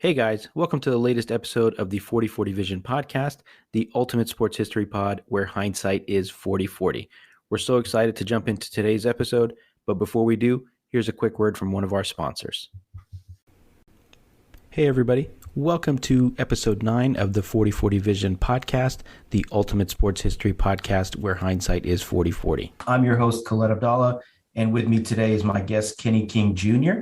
Hey guys, welcome to the latest episode of the 4040 Vision podcast, the ultimate sports history pod where hindsight is 4040. We're so excited to jump into today's episode, but before we do, here's a quick word from one of our sponsors. Hey everybody, welcome to episode 9 of the 4040 Vision podcast, the ultimate sports history podcast where hindsight is 4040. I'm your host, Khaled Abdallah, and with me today is my guest, Kenny King Jr.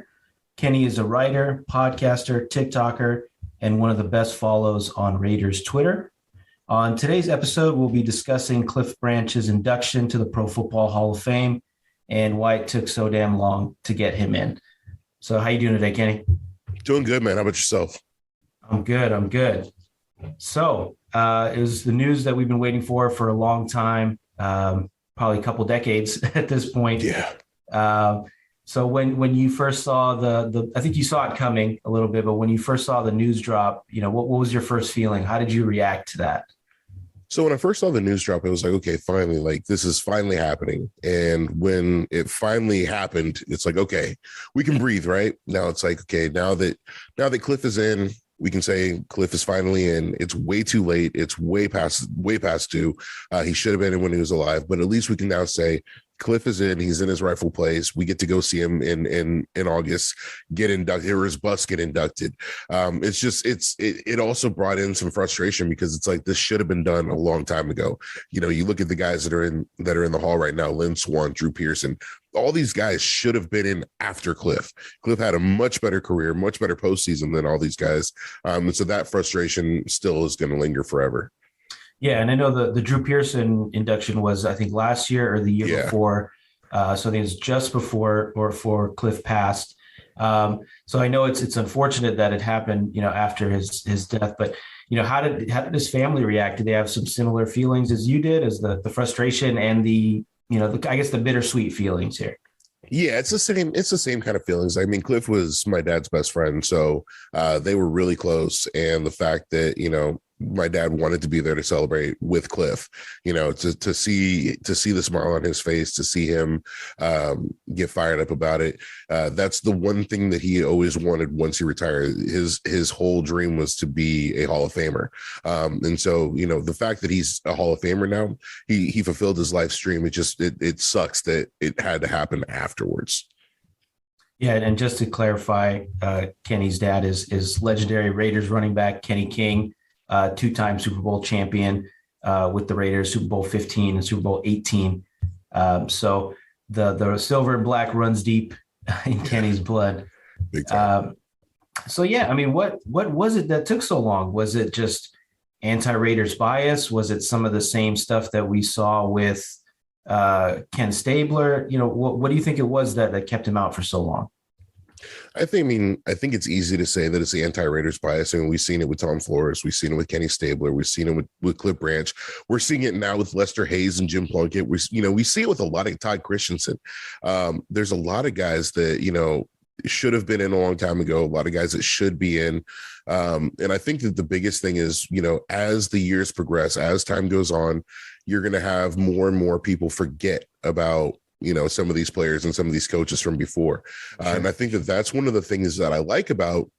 Kenny is a writer, podcaster, TikToker, and one of the best follows on Raiders Twitter. On today's episode, we'll be discussing Cliff Branch's induction to the Pro Football Hall of Fame and why it took so damn long to get him in. So how you doing today, Kenny? Doing good, man. How about yourself? I'm good. So it was the news that we've been waiting for a long time, probably a couple decades at this point. Yeah. So when you first saw the I think you saw it coming a little bit, but when you first saw the news drop, what was your first feeling? How did you react to that? So when I first saw the news drop, it was like, okay, finally, like this is finally happening. And when it finally happened, it's like, okay, we can breathe, right? Now it's like, okay, now that Cliff is in, we can say Cliff is finally in. It's way too late. It's way past due. He should have been in when he was alive, but at least we can now say Cliff is in. He's in his rightful place. We get to go see him in August, get inducted, or his bus get inducted. It also brought in some frustration because it's like this should have been done a long time ago. You look at the guys that are in the hall right now: Lynn Swann, Drew Pearson. All these guys should have been in after Cliff. Cliff had a much better career, much better postseason than all these guys. And so that frustration still is going to linger forever. Yeah, and I know the Drew Pearson induction was, I think, last year or the year before. So I think it's just before Cliff passed. So I know it's unfortunate that it happened, after his death. But how did his family react? Did they have some similar feelings as you did, as the frustration and I guess the bittersweet feelings here? Yeah, it's the same kind of feelings. I mean, Cliff was my dad's best friend, so they were really close. And the fact that, my dad wanted to be there to celebrate with Cliff, to see the smile on his face, to see him get fired up about it. That's the one thing that he always wanted once he retired. His whole dream was to be a Hall of Famer. And so, the fact that he's a Hall of Famer now, he fulfilled his life's dream. It sucks that it had to happen afterwards. Yeah, and just to clarify, Kenny's dad is legendary Raiders running back Kenny King, two-time Super Bowl champion with the Raiders, Super Bowl 15 and Super Bowl 18. So the silver and black runs deep in Kenny's blood. Big time. So yeah, I mean, what was it that took so long? Was it just anti-Raiders bias? Was it some of the same stuff that we saw with Ken Stabler? What do you think it was that kept him out for so long? I think it's easy to say that it's the anti-Raiders bias. I mean, we've seen it with Tom Flores. We've seen it with Kenny Stabler. We've seen it with Cliff Branch. We're seeing it now with Lester Hayes and Jim Plunkett. We see it with a lot of Todd Christensen. There's a lot of guys that, should have been in a long time ago, a lot of guys that should be in. And I think that the biggest thing is, as the years progress, as time goes on, you're going to have more and more people forget about some of these players and some of these coaches from before. Sure. And I think that that's one of the things that I like about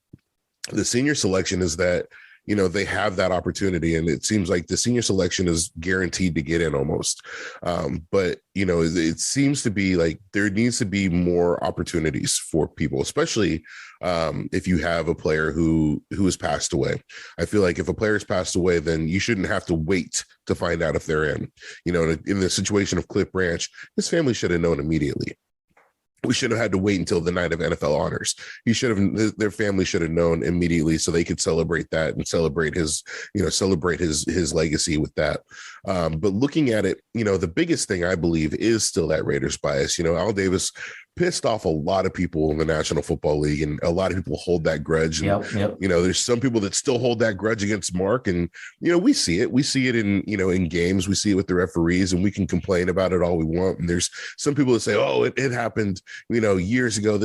the senior selection is that, they have that opportunity, and it seems like the senior selection is guaranteed to get in almost. But, it seems to be like there needs to be more opportunities for people, especially if you have a player who has passed away. I feel like if a player has passed away, then you shouldn't have to wait to find out if they're in. In the situation of Cliff Branch, his family should have known immediately. We should have had to wait until the night of NFL honors. Their family should have known immediately so they could celebrate that and celebrate his legacy with that. But looking at it, the biggest thing I believe is still that Raiders bias. Al Davis pissed off a lot of people in the National Football League, and a lot of people hold that grudge. And, Yep. There's some people that still hold that grudge against Mark, and we see it in games. We see it with the referees, and we can complain about it all we want. And there's some people that say, "Oh, it happened, years ago."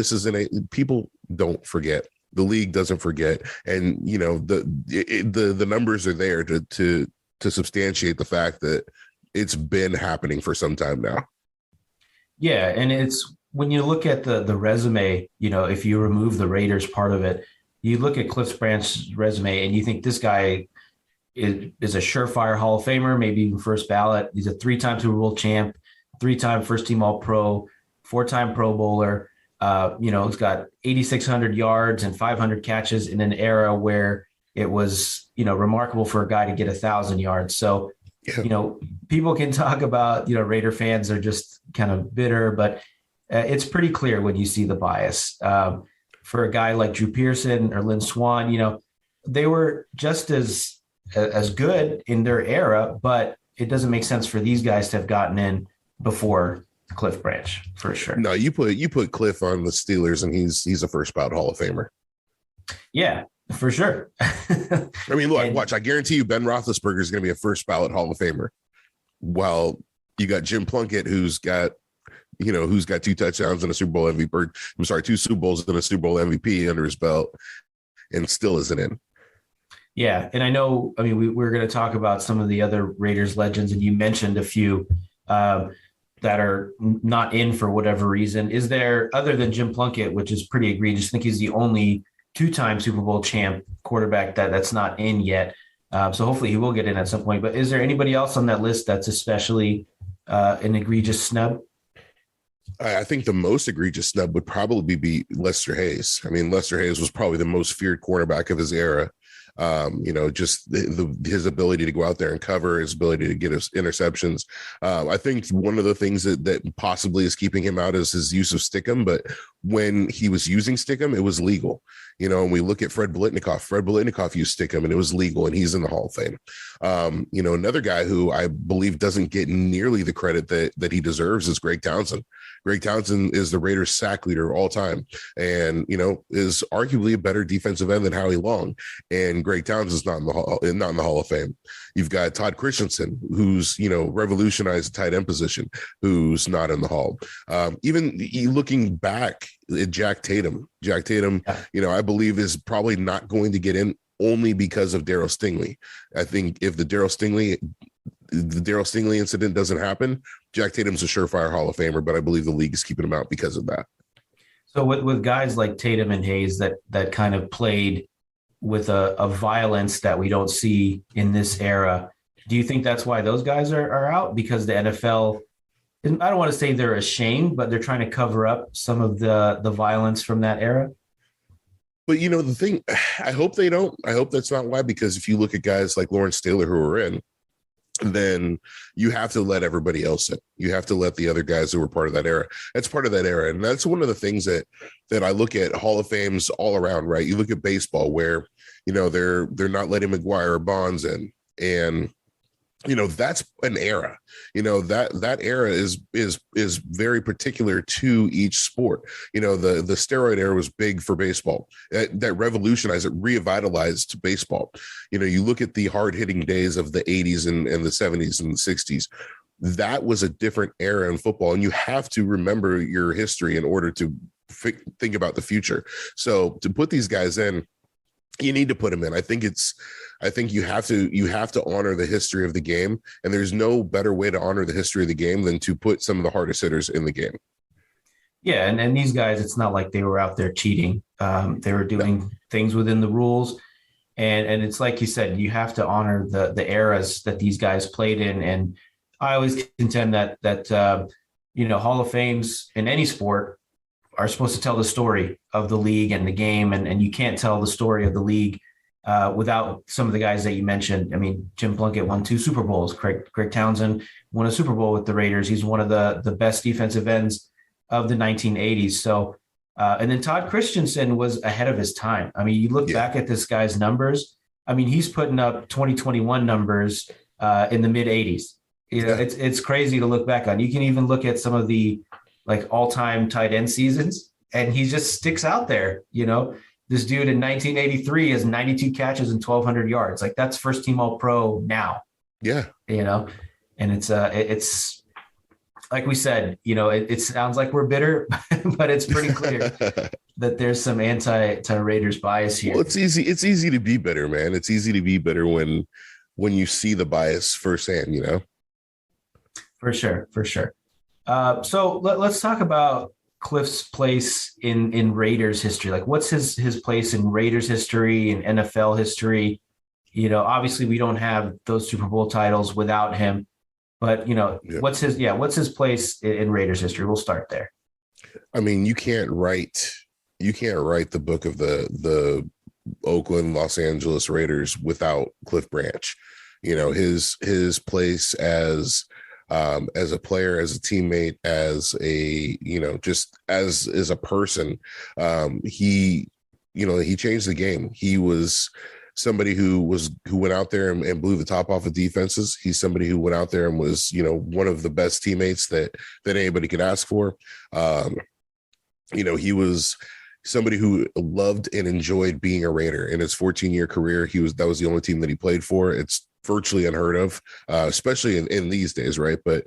People don't forget. The league doesn't forget, and the numbers are there to substantiate the fact that it's been happening for some time now. Yeah, and it's when you look at the resume, if you remove the Raiders part of it, you look at Cliff Branch's resume and you think this guy is a surefire Hall of Famer, maybe even first ballot. He's a 3-time Super Bowl champ, 3-time first team All Pro, 4-time Pro Bowler. He's got 8,600 yards and 500 catches in an era where it was, remarkable for a guy to get 1,000 yards. So, people can talk about, Raider fans are just kind of bitter, but it's pretty clear when you see the bias. For a guy like Drew Pearson or Lynn Swann, they were just as good in their era, but it doesn't make sense for these guys to have gotten in before Cliff Branch, for sure. No, you put Cliff on the Steelers and he's a first ballot Hall of Famer. Yeah, for sure. I mean, look, watch. I guarantee you Ben Roethlisberger is going to be a first ballot Hall of Famer. While you got Jim Plunkett, who's got 2 touchdowns and a Super Bowl MVP. I'm sorry, 2 Super Bowls and a Super Bowl MVP under his belt and still isn't in. Yeah. And I know, we're going to talk about some of the other Raiders legends, and you mentioned a few that are not in for whatever reason. Is there, other than Jim Plunkett, which is pretty egregious, I think he's the only 2-time Super Bowl champ quarterback that's not in yet. So hopefully he will get in at some point. But is there anybody else on that list that's especially an egregious snub? I think the most egregious snub would probably be Lester Hayes. I mean, Lester Hayes was probably the most feared cornerback of his era. Just his ability to go out there and cover, his ability to get his interceptions. I think one of the things that possibly is keeping him out is his use of Stickum. But when he was using Stickum, it was legal. And we look at Fred Biletnikoff used Stickum and it was legal, and he's in the Hall of Fame. Another guy who I believe doesn't get nearly the credit that he deserves is Greg Townsend. Greg Townsend is the Raiders sack leader of all time, and is arguably a better defensive end than Howie Long. And Greg Townsend is not in the Hall of Fame. You've got Todd Christensen, who's revolutionized the tight end position, who's not in the Hall. Even looking back at Jack Tatum, I believe is probably not going to get in only because of Darryl Stingley. I think if the Darryl Stingley incident doesn't happen, Jack Tatum's a surefire Hall of Famer, but I believe the league is keeping him out because of that. So with guys like Tatum and Hayes that kind of played with a violence that we don't see in this era, do you think that's why those guys are out? Because the NFL, I don't want to say they're ashamed, but they're trying to cover up some of the violence from that era? But the thing, I hope they don't. I hope that's not why, because if you look at guys like Lawrence Taylor who are in, then you have to let everybody else in. You have to let the other guys who were part of that era. That's part of that era. And that's one of the things that I look at Hall of Fames all around, right? You look at baseball where, they're not letting McGuire or Bonds in. And, that's an era, that era is very particular to each sport. The steroid era was big for baseball. That revolutionized it, revitalized baseball. You look at the hard hitting days of the 80s and the 70s and the 60s. That was a different era in football. And you have to remember your history in order to think about the future. So to put these guys in, you need to put them in. I think you have to honor the history of the game, and there's no better way to honor the history of the game than to put some of the hardest hitters in the game. Yeah, and these guys, it's not like they were out there cheating. They were doing things within the rules, and it's like you said, you have to honor the eras that these guys played in. And I always contend that Hall of Fames in any sport are supposed to tell the story of the league and the game. And you can't tell the story of the league without some of the guys that you mentioned. I mean, Jim Plunkett won 2 Super Bowls. Greg Townsend won a Super Bowl with the Raiders. He's one of the best defensive ends of the 1980s. So, and then Todd Christensen was ahead of his time. I mean, you look back at this guy's numbers. I mean, he's putting up 2021 numbers in the mid 80s. It's crazy to look back on. You can even look at some of the all-time tight end seasons, and he just sticks out there. This dude in 1983 has 92 catches and 1,200 yards. That's first team All Pro now. Yeah. And it's like we said, it sounds like we're bitter, but it's pretty clear that there's some anti-Raiders bias here. Well, it's easy to be bitter, man. It's easy to be bitter when you see the bias firsthand, For sure. So let's talk about Cliff's place in Raiders history? Like, what's his place in Raiders history and NFL history? Obviously we don't have those Super Bowl titles without him, but Yeah. what's his place in Raiders history? We'll start there. I mean, you can't write the book of the Oakland, Los Angeles Raiders without Cliff Branch. His place as a player, as a teammate, as a just as a person. He changed the game. He was somebody who went out there and blew the top off of defenses. He's somebody who went out there and was one of the best teammates that anybody could ask for. He was somebody who loved and enjoyed being a Raider. In his 14-year career, that was the only team that he played for. It's virtually unheard of, especially in these days, right? But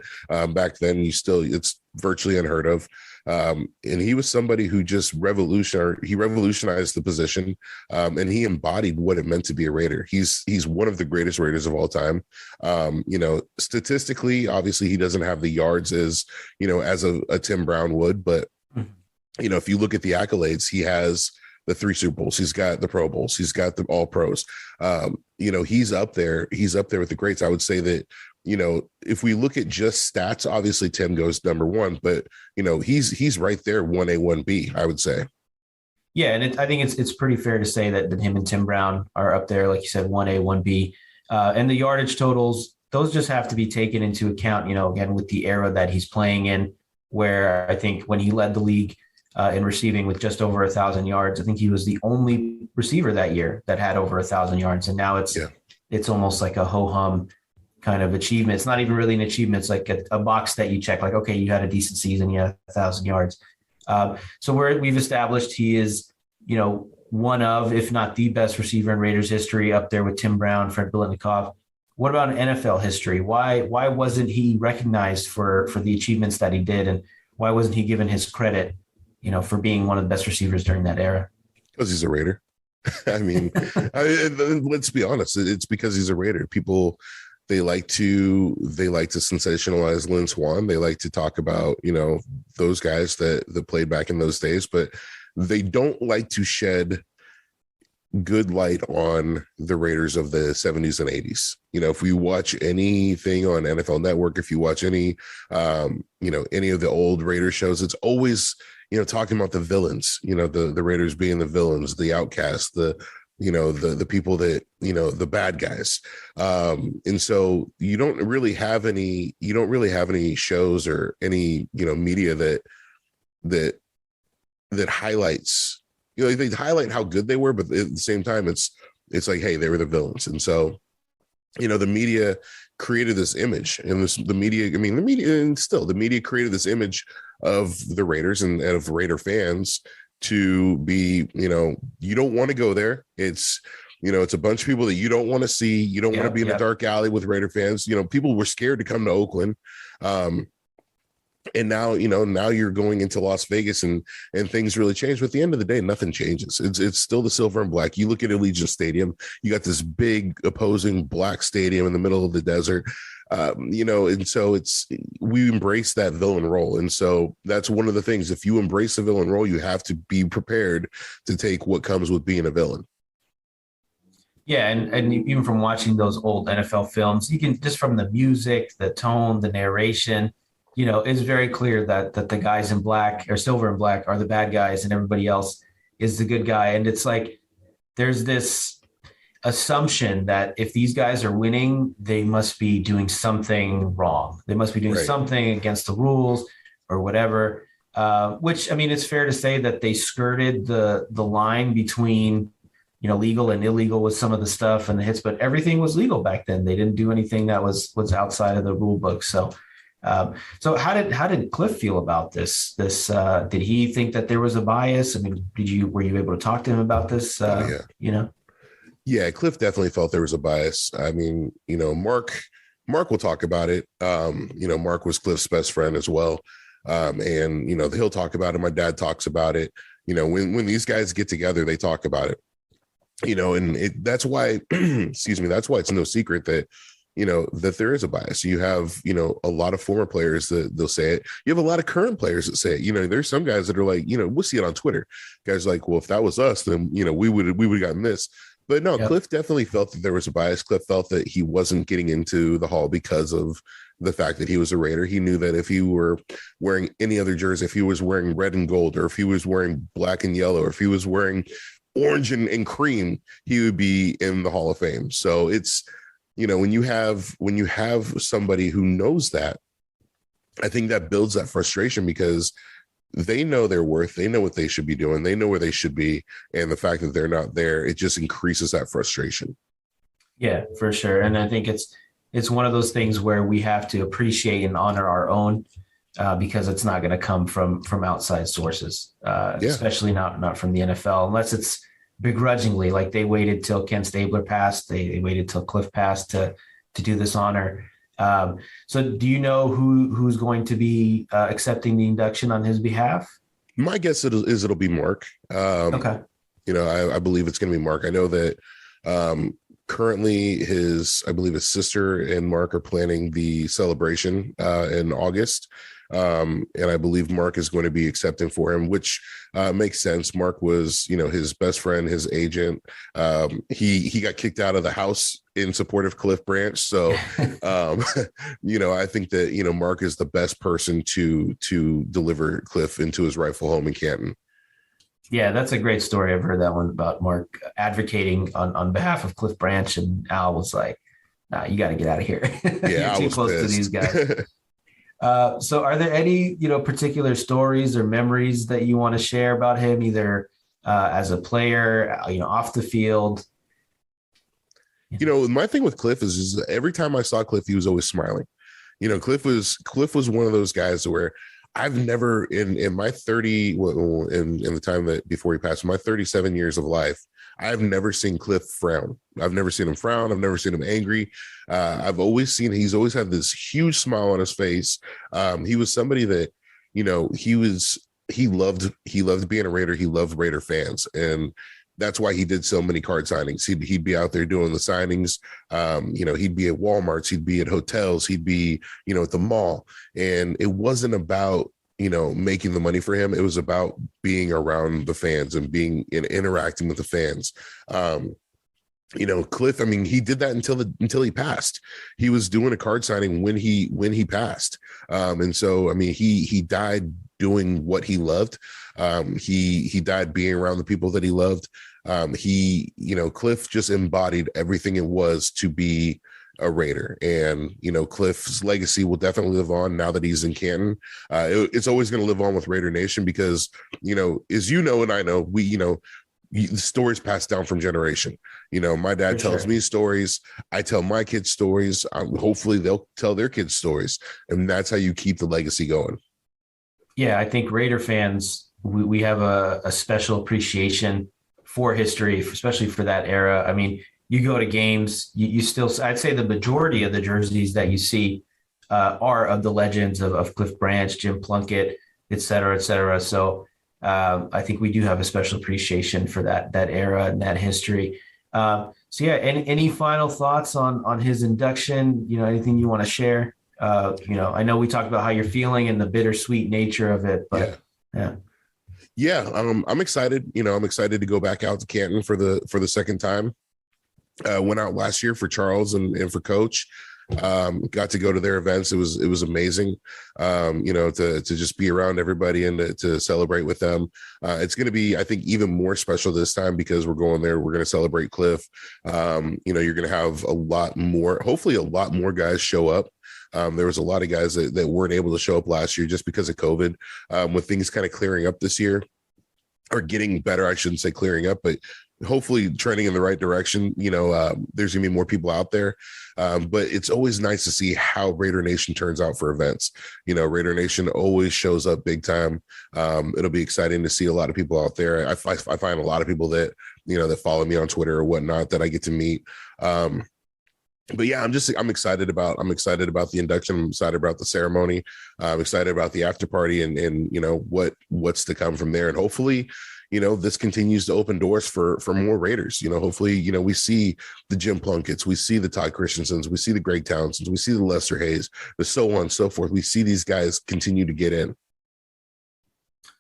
back then, it's virtually unheard of. And he was somebody who just revolutionized the position, and he embodied what it meant to be a Raider. He's one of the greatest Raiders of all time. Statistically, obviously, he doesn't have the yards as a Tim Brown would, but if you look at the accolades, he has the 3 Super Bowls, he's got the Pro Bowls, he's got the All Pros. He's up there with the greats. I would say that, if we look at just stats, obviously Tim goes number 1, but he's right there 1A, 1B, I would say. Yeah, and I think it's pretty fair to say that him and Tim Brown are up there, like you said, 1A, 1B, and the yardage totals, those just have to be taken into account. Again, with the era that he's playing in, where I think when he led the league in receiving with just over 1,000 yards. I think he was the only receiver that year that had over 1,000 yards. And now it's almost like a ho-hum kind of achievement. It's not even really an achievement. It's like a box that you check, like, okay, you had a decent season, you had 1,000 yards. So we've established he is, one of, if not the best receiver in Raiders history, up there with Tim Brown, Fred Biletnikoff. What about in NFL history? Why wasn't he recognized for the achievements that he did? And why wasn't he given his credit, for being one of the best receivers during that era? Because he's a Raider. I mean, let's be honest. It's because he's a Raider. People, they like to sensationalize Lynn Swann. They like to talk about, those guys that played back in those days, but they don't like to shed good light on the Raiders of the 70s and 80s. If we watch anything on NFL Network, if you watch any of the old Raider shows, it's always, talking about the villains, the Raiders being the villains, the outcasts, the people that, the bad guys. And so you don't really have any shows or any, media that highlights, they highlight how good they were, but at the same time, it's like, hey, they were the villains. And so, the media created this image, and the media created this image of the Raiders and of Raider fans to be, you don't want to go there. It's, it's a bunch of people that you don't want to see. You don't want to be in a dark alley with Raider fans. People were scared to come to Oakland. And now, now you're going into Las Vegas and things really change. But at the end of the day, nothing changes. It's still the silver and black. You look at Allegiant Stadium, you got this big opposing black stadium in the middle of the desert. And so we embrace that villain role. And so that's one of the things. If you embrace the villain role, you have to be prepared to take what comes with being a villain. Yeah, and even from watching those old NFL films, you can just from the music, the tone, the narration, it's very clear that the guys in black or silver and black are the bad guys and everybody else is the good guy. And it's like there's this assumption that if these guys are winning, they must be doing something wrong. They must be doing something against the rules or whatever, which, I mean, it's fair to say that they skirted the line between, legal and illegal with some of the stuff and the hits, but everything was legal back then. They didn't do anything that was outside of the rule book. So how did Cliff feel about this? Did he think that there was a bias? I mean, were you able to talk to him about this? Yeah, Cliff definitely felt there was a bias. I mean, Mark will talk about it. Mark was Cliff's best friend as well. And he'll talk about it. My dad talks about it. When these guys get together, they talk about it. And that's why, excuse me, that's why it's no secret that that there is a bias. You have, a lot of former players that they'll say it. You have a lot of current players that say it. There's some guys that are like, we'll see it on Twitter. Guys are like, well, if that was us, then, we would have gotten this. But no, yep. Cliff definitely felt that there was a bias. Cliff felt that he wasn't getting into the Hall because of the fact that he was a Raider. He knew that if he were wearing any other jersey, if he was wearing red and gold, or if he was wearing black and yellow, or if he was wearing orange and cream, he would be in the Hall of Fame. So it's, when you have somebody who knows that, I think that builds that frustration, because they know their worth, they know what they should be doing, they know where they should be, and the fact that they're not there, it just increases that frustration. Yeah, for sure. And I think it's one of those things where we have to appreciate and honor our own, because it's not going to come from outside sources, especially not from the NFL, unless it's begrudgingly, like they waited till Ken Stabler passed, they waited till Cliff passed to do this honor. So do you know who's going to be accepting the induction on his behalf? My guess is it'll be Mark. Okay. I believe it's going to be Mark. I know that currently I believe his sister and Mark are planning the celebration in August. And I believe Mark is going to be accepting for him, which makes sense. Mark was, his best friend, his agent. He got kicked out of the house in support of Cliff Branch. So, I think that, Mark is the best person to deliver Cliff into his rightful home in Canton. Yeah, that's a great story. I've heard that one about Mark advocating on behalf of Cliff Branch, and Al was like, nah, you got to get out of here. Yeah, You're too close to these guys. So are there any, particular stories or memories that you want to share about him, either as a player, off the field? My thing with Cliff is every time I saw Cliff, he was always smiling. Cliff was one of those guys where I've never in my 30, in the time that before he passed, my 37 years of life, I've never seen Cliff frown. I've never seen him frown. I've never seen him angry. I've always seen he's always had this huge smile on his face. He was somebody that, he loved being a Raider. He loved Raider fans. And that's why he did so many card signings. He'd be out there doing the signings. He'd be at Walmarts, he'd be at hotels, he'd be, at the mall. And it wasn't about, making the money for him. It was about being around the fans and interacting with the fans. Cliff, he did that until he passed. He was doing a card signing when he passed. And so, he died doing what he loved. He died being around the people that he loved. Cliff just embodied everything it was to be a Raider. And, Cliff's legacy will definitely live on now that he's in Canton. It's always going to live on with Raider Nation because, as and I know, the stories passed down from generation. My dad tells me stories. I tell my kids stories. Hopefully they'll tell their kids stories. And that's how you keep the legacy going. Yeah, I think Raider fans, we have a special appreciation for history, especially for that era. You go to games, you still, I'd say the majority of the jerseys that you see are of the legends of Cliff Branch, Jim Plunkett, et cetera, et cetera. So I think we do have a special appreciation for that era and that history. Any final thoughts on his induction? Anything you want to share? I know we talked about how you're feeling and the bittersweet nature of it, but yeah. I'm excited. I'm excited to go back out to Canton for the second time. Went out last year for Charles and for Coach. Got to go to their events. It was amazing. To just be around everybody and to celebrate with them. It's going to be, I think, even more special this time because we're going there. We're going to celebrate Cliff. You're going to have hopefully a lot more guys show up. There was a lot of guys that weren't able to show up last year just because of COVID. With things kind of clearing up this year, or getting better, I shouldn't say clearing up, but hopefully trending in the right direction. There's gonna be more people out there, but it's always nice to see how Raider Nation turns out for events. Raider Nation always shows up big time. It'll be exciting to see a lot of people out there. I find a lot of people that that follow me on Twitter or whatnot that I get to meet. But yeah, I'm excited about the induction. I'm excited about the ceremony. I'm excited about the after party and what's to come from there. And hopefully, this continues to open doors for more Raiders. Hopefully, we see the Jim Plunkett's, we see the Todd Christensens, we see the Greg Townsends, we see the Lester Hayes, the so on and so forth. We see these guys continue to get in.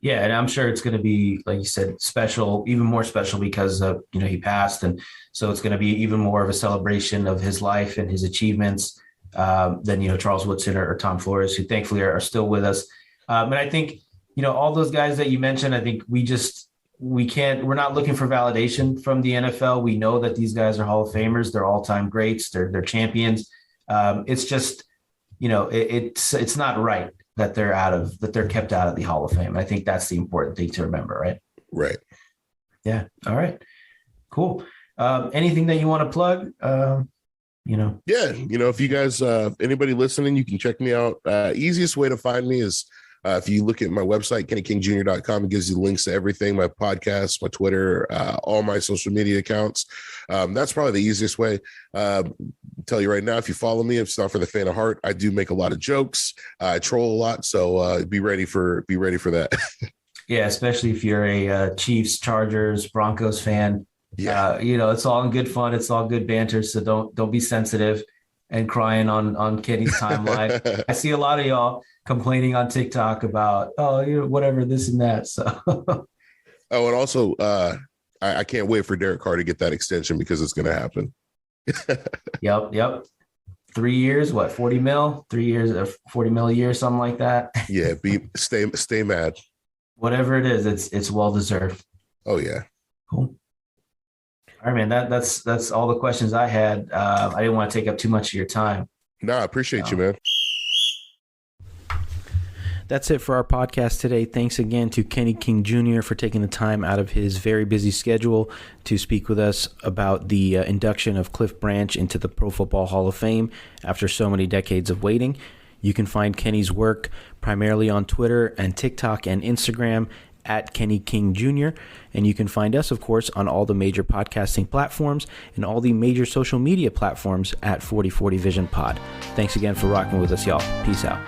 Yeah, and I'm sure it's going to be, like you said, special, even more special because he passed, and so it's going to be even more of a celebration of his life and his achievements than Charles Woodson or Tom Flores, who thankfully are still with us. And I think all those guys that you mentioned, I think we're not looking for validation from the NFL. We know that these guys are Hall of Famers, they're all-time greats, they're champions. It's just it's not right that they're kept out of the Hall of Fame. I think that's the important thing to remember, right? Right. Yeah. All right. Cool. Anything that you want to plug? Yeah, if you guys, anybody listening, you can check me out. Easiest way to find me is if you look at my website, KennyKingJr.com, it gives you links to everything, my podcast, my Twitter, all my social media accounts. That's probably the easiest way. Tell you right now, if you follow me, if it's not for the faint of heart, I do make a lot of jokes. I troll a lot. So be ready for that. Yeah. Especially if you're a Chiefs, Chargers, Broncos fan. Yeah. It's all in good fun. It's all good banter. So don't be sensitive and crying on Kenny's timeline. I see a lot of y'all complaining on TikTok about, whatever, this and that. So, and also, I can't wait for Derek Carr to get that extension because it's going to happen. Yep. 3 years, what, 40 mil? 3 years, 40 mil a year, something like that. Yeah, stay mad. Whatever it is, it's well deserved. Oh yeah. Cool. All right, man. That's all the questions I had. I didn't want to take up too much of your time. No, I appreciate you, man. That's it for our podcast today. Thanks again to Kenny King Jr. for taking the time out of his very busy schedule to speak with us about the induction of Cliff Branch into the Pro Football Hall of Fame after so many decades of waiting. You can find Kenny's work primarily on Twitter and TikTok and Instagram at Kenny King Jr. And you can find us, of course, on all the major podcasting platforms and all the major social media platforms at 4040 Vision Pod. Thanks again for rocking with us, y'all. Peace out.